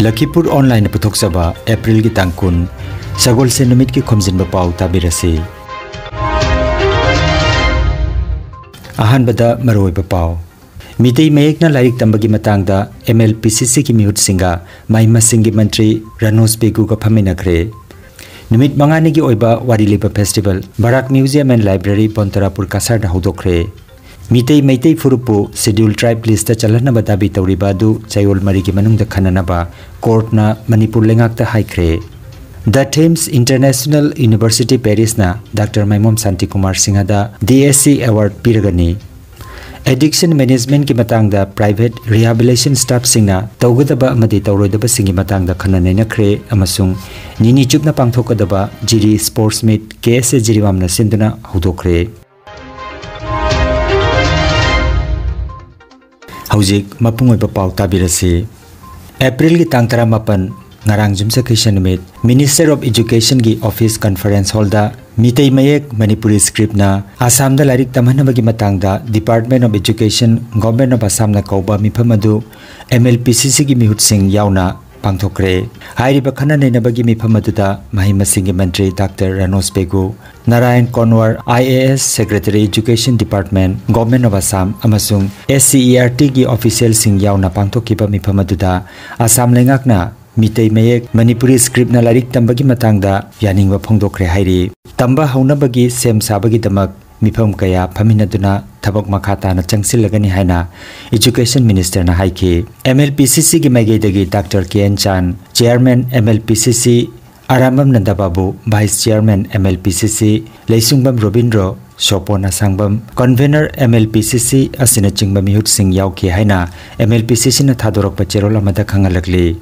Lakhipuronline puthokchaba April gi tangkun sagol se numit ki Khomjinba Pao tabirasi ahan bada maroi ba Pao mitei mayekna lairik tambagi matangda MLPCC ki mihut singa maima singi mantri Ranos Begu ka phaminakre numit mangani gi oiba wariliba festival Barak Museum and Library Pontarapur kasar da hodokre mitei maitai furupu schedule tribe list ta chalana badabi tawriba du chayol mari ki manung da khanana ba court na Manipur lengak ta haikre The Thames International University Paris na Dr. Maimom Santi Kumar Singha da DSC award piragani Addiction management ki matang da private rehabilitation staff singna tawgadaba amadi tawroidaba singi matang da khanana na khre amasung nini chupna pangthokadaba jiri sports meet KS jiriwamna sinduna hodokre Haujik mapungoi pa Pao tabirasi April gi tang 18 ngarang jumsa khishan mit Minister of Education gi office conference hall da mitei mayek Manipuri script na Assam da lairik tamhanabagi matangda Department of Education Government of Assam na kauba miphamadu MLPCC gi mihut sing yauna pangthokre hairiba khana neinabagi miphamadu da mahima singi mantri Dr. Ranos Begu Narayan Konwar IAS Secretary Education Department Government of Assam amasung SCERT gi official sing yauna pangthokiba miphamadu da Assam lengakna mitei mayek Manipuri script na lairik tambagi matangda yaningwa phongdokre hairi tamba haunabagi sem sabagi damak mifam kaya phaminaduna thabak makhata na changsilagani haina Education Minister na haiki MLPCC gi maigedagi Dr. KN Chan Chairman MLPCC Aramam Nandababu Vice Chairman MLPCC Leisungbam Robindro Sopona Sangbam Convener MLPCC asina chingba mihut sing yauki haina MLPCC na thadorok pa cherola mada khangalakli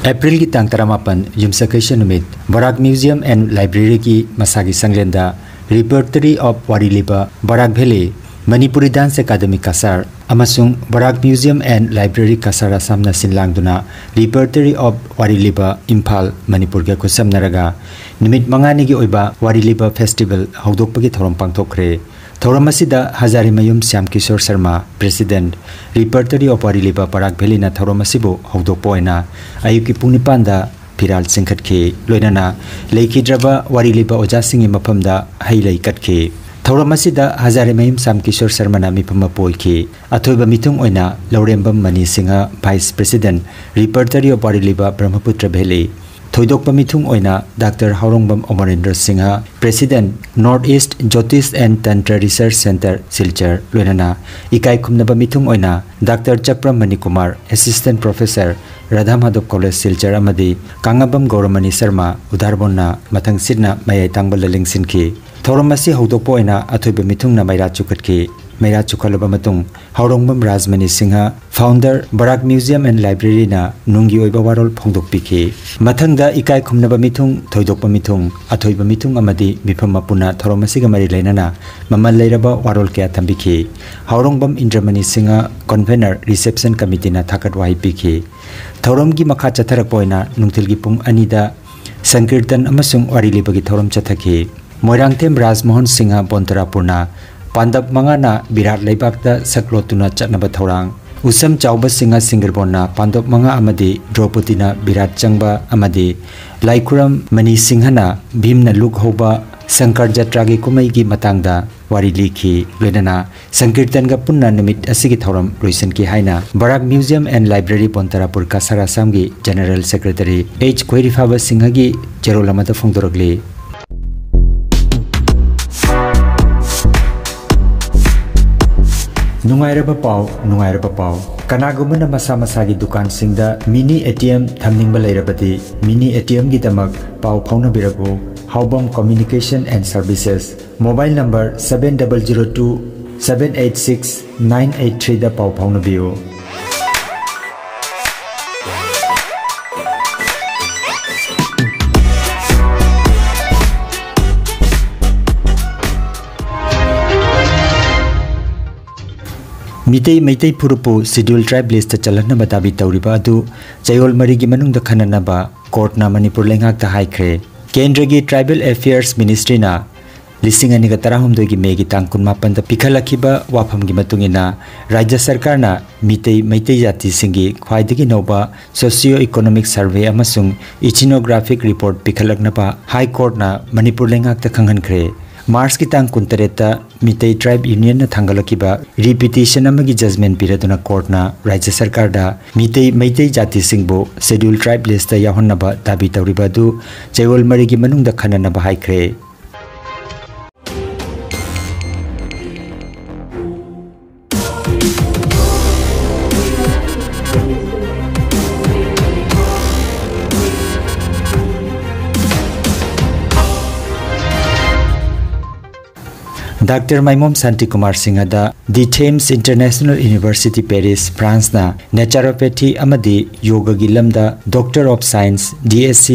April ki tang 18 yumsa kaisha numit Barak Museum and Library ki masagi sanglenda Repertory of Wariliba Barak Valley Manipuri Dance Academy Kasar amasung Barak Museum and Library Kasar Assam na sinlangduna Repertory of Wariliba Imphal Manipur ga kusam naraga nimit mangani gi oiba Wariliba Festival haudokpagi thorom pangthokre Thoramasida Hazarimayum Syam Kishore Sharma President Repertory of Wariliba Barak Valley na Thoramasibu haudokpoina ayuki pungnipanda Piral Singkhatki loinana Lakhidraba Wariliba Ojasingi maphamda hailai katki Thoramasida Hazarimayum Syam Kishore Sharma na miphamma poiki athoiba mitung oina Laurembam Mani Singha Vice President Repertory of Wariliba Brahmaputra Valley Thoidokpa mithung oina Dr. Haurongbam Amarendra Singha President Northeast Jyotish and Tantra Research Center Silchar loinana ikai khumnaba mithung oina Dr. Chakram Manikumar Assistant Professor Radhamadov College Silchar amadi Kangabam Gauramani Sharma Udarbonna mathang sidna mayai tangbal lingsinki Thoramasi haudokpa oina athoiba mithung na maira chukatki Maira Chukalaba Matung, Haurongbam Rajmani Singha, Founder Barak Museum and Library na Nungi Oiba Warol Phongdok Piki. Mathangda Ikai Khumnaba Mithung, Thoidokpa Mithung, Athoiba Mithung Amadi, Mifam Mapuna, Thoromasiga Mari Lainana, Mamal Lairaba Warol Kea Thambiki, Haurongbam Indramani Singha, Convener Reception Committee na Thakat Wahi Piki. Thoromgi Makha Chatharakpoina, Nungtilgi Pung Anida, Sankirtan Amasung Warilibagi Thorom Chathaki, Moirangthem Rajmohan Singha Bontarapurna, Pandap mangana Birat Laibakta Saklotuna Chatnaba Thorang Usam Chauba Singha Singerbonna Pandap manga amadi Droputina Birat Changba amadi Laikuram Mani Singhana Bhimna Lukhoba Sankar Jatragi Kumaigi Matangda Wari Likhi Loinana Sankirtan ga Punna Numit Asigi Thoram Luisan ki haina Barak Museum and Library Pontarapur Kasar Assamgi General Secretary H. Koirifaba Singhagi Cherolamada Phongdorogli Nungairaba Pao Kanagumana Masa Masagi Dukan Singda Mini ATM Thamningba Lairabati Mini ATM Gidamak Pao Phawna Biragu Haubam Communication and Services Mobile number 7002 786 983 da Pao Phawna Biu Mitei Maitai Purupu Schedule Tribe List Chalana Batabi Tauriba adu Chayol Marigi Manung the Khananaba Court na Manipur Lengak the Haikre Kendragi Tribal Affairs Ministry na लिसिंग अनिगा तराहुमदोई की Maggi Thang कुनमापन the पिखलखिबा वाफम की मतुंगिना राज्य सरकार ना मितई मैतई जाति सिंगी ख्वाइदगी नौबा socio economic survey अमसुंग इचिनोग्राफिक रिपोर्ट पिखलकनपा हाई कोर्ट ना मणिपुर लेंगाक त खंगनख्रे मार्च की तांग कुंतरेता मितई ट्राइब यूनियन ना थांगलखिबा रिपिटिशन अमगी जजमेंट पिरदुना कोर्ट ना राज्य सरकार दा मितई मैतई जाति सिंगबो शेड्यूल ट्राइब लिस्ट याहोन्नबा दाबी तौरिबा दु चैवल मरी की मनुंग द खननबा हाइख्रे डॉक्टर माइमोम शांति कुमार सिंह दा the Thames international university Paris France ना नेचुरोपैथी अमदी योगा की लमदा doctor of science DSc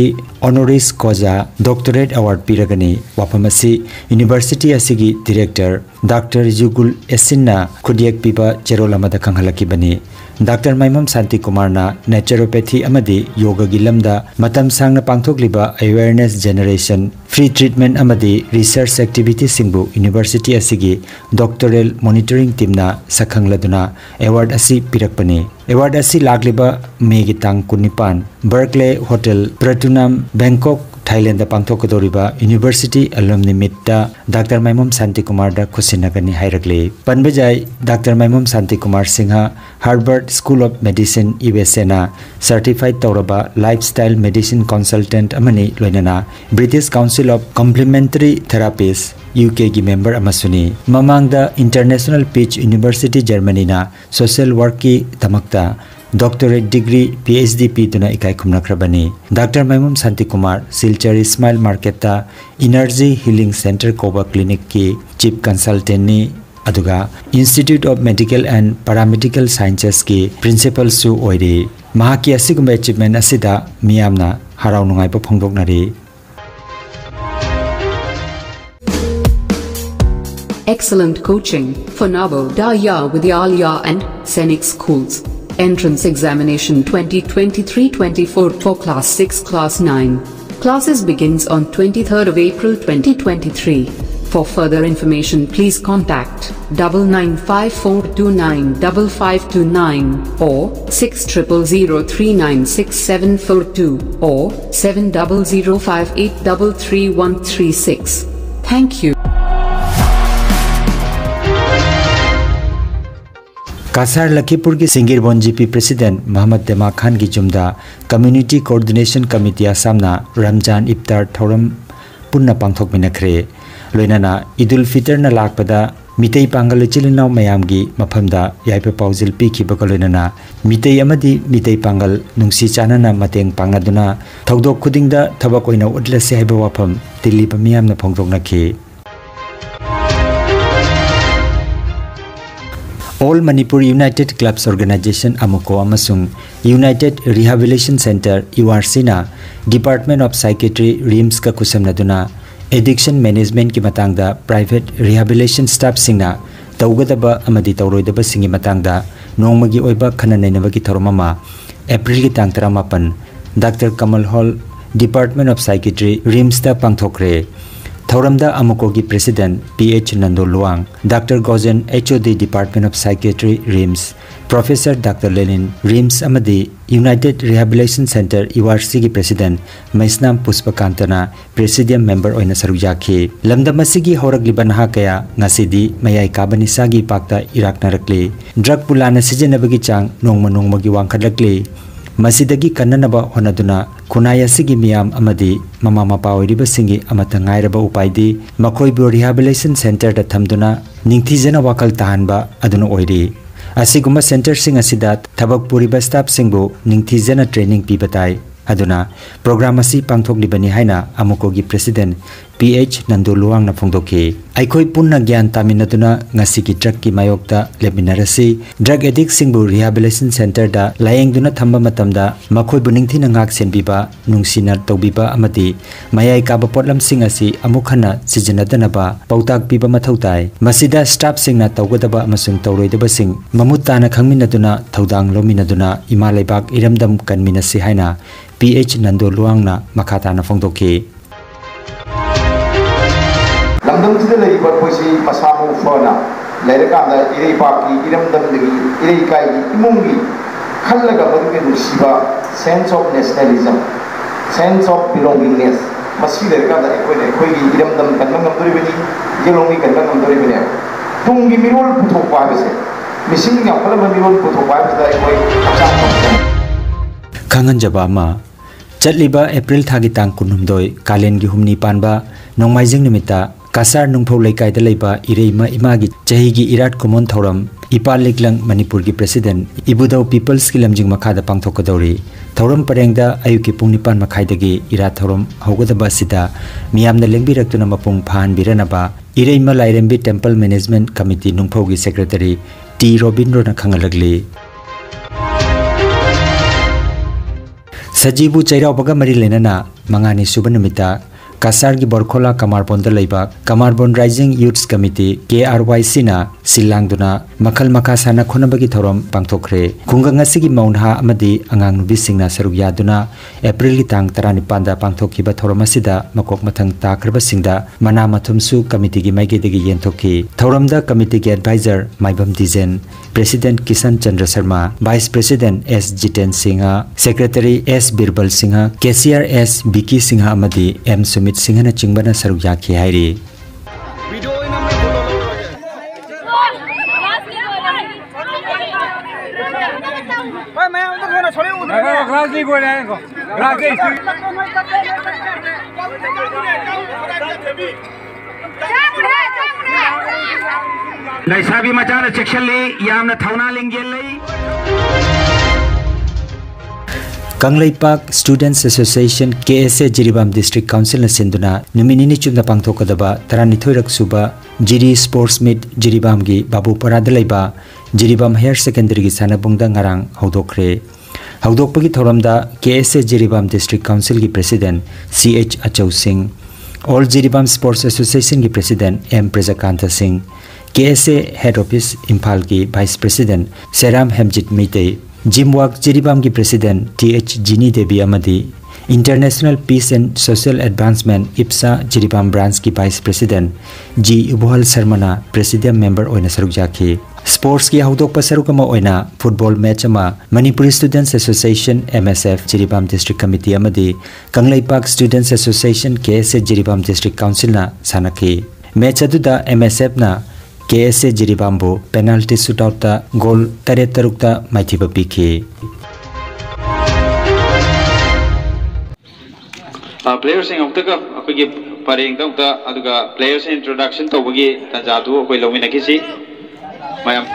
honoris causa doctorate award पिरगनी वाफमसी यूनिवर्सिटी असिगी डायरेक्टर डॉक्टर युगुल एसिन्ना खुदियक पिबा चेरोल अमदा खंगहलकी बनी डॉक्टर माइमोम शांति कुमार ना नेचुरोपैथी अमदी योगा की लमदा मतम सांगना पांगथोकलिबा अवेयरनेस जनरेशन फ्री ट्रीटमेंट अमदी रिसर्च एक्टिविटी सिंगबु यूनिवर्सिटी असिगी डॉक्टरल मॉनिटरिंग टीम ना सखंगलदुना अवार्ड असि पिरकपनी अवार्ड असि लागलिबा मेगी तांग कुनिपान Berkeley hotel Pratunam Bangkok Thailand पांथोकदोरिबा university alumni meet doctor Maimom Shanti Kumar दा खुसिनगनी हाइरकले पनबजाय doctor Maimom Shanti Kumar Singh Harvard school of medicine USA ना सर्टिफाइड तौरबा लाइफस्टाइल मेडिसिन कंसल्टेंट अमनी लोइनना British council of complementary therapist UK की मेंबर अमसुनी ममांगदा इंटरनेशनल पिच यूनिवर्सिटी जर्मनी ना सोशल वर्क की तमक्ता डॉक्टरेट डिग्री PhD पीदुना इकाई खुमनख्रबनी doctor Maimom Shanti Kumar Silchar smile market energy healing centre कोबा क्लिनिक की चीफ कंसल्टेंट नी अदुगा institute of medical and paramedical sciences की प्रिंसिपल सु ओइरी महाकी असिगुम अचीवमेंट असिदा मियामना हराव नुंगाइबा फोंदोकनारी Excellent coaching for Nabo Daya Vidyalaya and Scenic Schools. Entrance examination 2023-24 for class 6 class 9. Classes begins on 23rd of April 2023. For further information please contact 9954295529 or 6000396742 or 7005833136. Thank you. Cachar Lakhipur की सिंगिरबोन GP president Mohammad Dema Khan की जुमदा community coordination committee आसामना रमजान इफ्तार थौरम पुन्ना पांथोकमिनख्रे लोइनाना ईदुल फितर ना लाकपदा मितई पांगल चिलिनाव मयामगी मफमदा याइपे पाउजिल पिखिबका लोइनाना मितई अमदी मितई पांगल नुंसी चानना मतेंग पांगदुना थौदोक खुदिंगदा थबक ओइना उडलसे हाइबा वाफम दिल्ली पमियामना फोंदोकनखि All Manipuri United Clubs Organization Amuko amasung United Rehabilitation Center URC na Department of Psychiatry RIMS ka kusamnaduna Addiction Management ki matangda private rehabilitation staff singna tawgadaba amadi tawroidaba singi matangda nongmagi oiba khananainabagi tharomama April ki tang 18 Dr. Kamal Hall Department of Psychiatry RIMS ta pangthokre Thauramda Amuko की president PH Nando Luwang doctor Gojen HOD department of psychiatry RIMS professor doctor Lenin RIMS अमदी united rehabilitation centre URC की president Maisnam पुष्पकांतना presidium member ओइना सरुक याखि लमदमसिगी होरगलिबा नहा कया ngасidi mayai kabanisagi pakta iraknarakli drug पुलाना सिजनबगी चांग नोंगमा नोंगमगी वांखदलकली मसिदगी कन्ननबा होनदुना खुनायासिगी मियाम अमदी ममा मपा ओइरिबसिंगी अमता ngairaba upaidi makoibu rehabilitation center da thamduna ningthijana wakal tahanba aduna oiri asiguma center sing asida thabak puriba staff singbu ningthijana training pibatai aduna program asi pangthoklibani haina amuko gi president PH Nandu Luang na phongdoki aikoi punna gyan taminaduna ngasi ki drug ki mayokta leminarasi drug addict singbu rehabilitation center da layengduna thamba matamda makhoi buningthi na ngak senbiba nungsina tawbiba amati mayai ka ba potlam sing asi amukhana sijanadana pautak piba mathautai masida staff singna tawgadaba amasung tawroidaba sing mamutana khangminaduna thaudang lominaduna imalaibak iramdam kanminasi haina PH Nandu Luang na makata na phongdoki lamdam sida lei ba poisi masamu fona lere ka da irei paki iram dam degi irei kai imungi khallaga baduge nusiba sense of nationalism, sense of belongingness masi lere ka da ekoi gi iram dam kan ngam dori bani jelongi kan ngam dori bani tungi mirol puthok pa bese mising ngam pala mirol puthok pa da ekoi acham kangan jabama chatliba April thagi tang kunumdoi kalen gi humni panba nongmaijing nimita kasar nungphau laikai da leiba ireima imagi chahi gi irat common thoram ipal liklang Manipur gi president ibudau people's ki lamjing makha da pangthok kadori thoram parengda ayuki pungni pan makhai dagi irat thoram hogadaba sida miyamna lengbirak mapung phan biranaba ireima lairembi temple management committee nungphau gi secretary T Robindro na khangalagli Sajibu Chairau baga mari lenana mangani subanamita Kasar gi Borkhola Kamarbon da leiba Kamarbon Rising Youths Committee KRYC na silangduna makhal makha sana khonabagi thorom pangthokre khungang asigi maunha amadi angang nubi singna saruk yaduna April gi tang 19 da pangthokkiba thorom asida makok mathang takraba singda mana mathumsu committee gi maige degi yenthokki thorom da committee gi advisor Maibam Dizen President Kisan Chandra Sharma Vice President S Jiten Singha Secretary S Birbal Singha Cashier S Biki Singha amadi M Sumit Singha na chingbana saruk yakhi hairi Laisabi machana section le yamna thauna lenggel lei Kanglei Park Students Association KSA Jiribam District Council na sinduna numinini chumna pangthokadaba 32 rak suba Jiri Sports Meet Jiribam gi Babu Paradalaiba Jiribam Higher Secondary gi sanabungda ngarang hodokre hodokpagi thoramda KSA Jiribam District Council gi President CH Achau Singh All Jiribam Sports Association gi President M Prajakanta Singh KSA Head Office Imphal gi Vice President Seram Hemjit Meitei Jimwak Jiribam ki President TH Jini Devi Amadi International Peace and Social Advancement IPSA Jiribam Branch ki Vice President G Ubuhal Sarmana Presidium Member oina saruk jaki Sports ki haudok pa saruk ama oina football match ama Manipuri Students Association MSF Jiribam District Committee amadi Kanglei Park Students Association KSA Jiribam District Council na sanaki match aduda MSF na KSA Jiribambo penalty shootout ta goal 3-3 ta maithiba piki players sing okta akogi pareng ta aduga players introduction to bagi tanjadu akoi lomina kisi mayam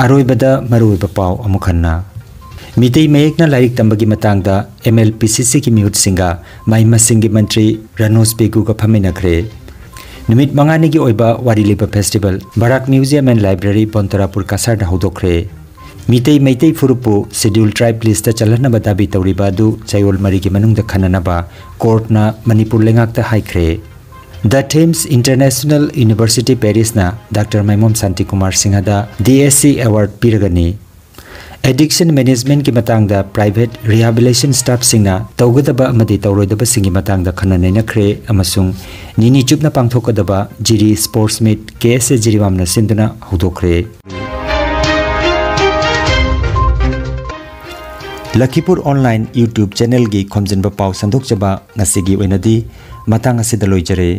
Aroibada maruiba pau amukhanna Mitei mayekna lairik tambagi matangda MLPCC ki miut singa maima singi mantri Ranos Pegu ka phaminakre Numit mangani gi oiba wariliba festival Barak Museum and Library Bontarapur Kasar da hodokre Mitei furupu schedule tribe list ta chalana badabi tawriba du chayol mari ki manung da khananaba court na Manipur lengak ta haikre The Thames International University Paris na Dr. Maimom Santi Kumar Singha da DSC Award piragani Addiction Management ki matang da private rehabilitation staff singna tawgadaba amadi tawroidaba singi matang da khananaina khre amasung nini chupna pangthokadaba Jiri Sports Meet KSA Jiribam na sinduna hodokre Lakhipuronline YouTube channel gi Khomjinba Pao sandok chaba ngasigi oinadi matang asidaloi jare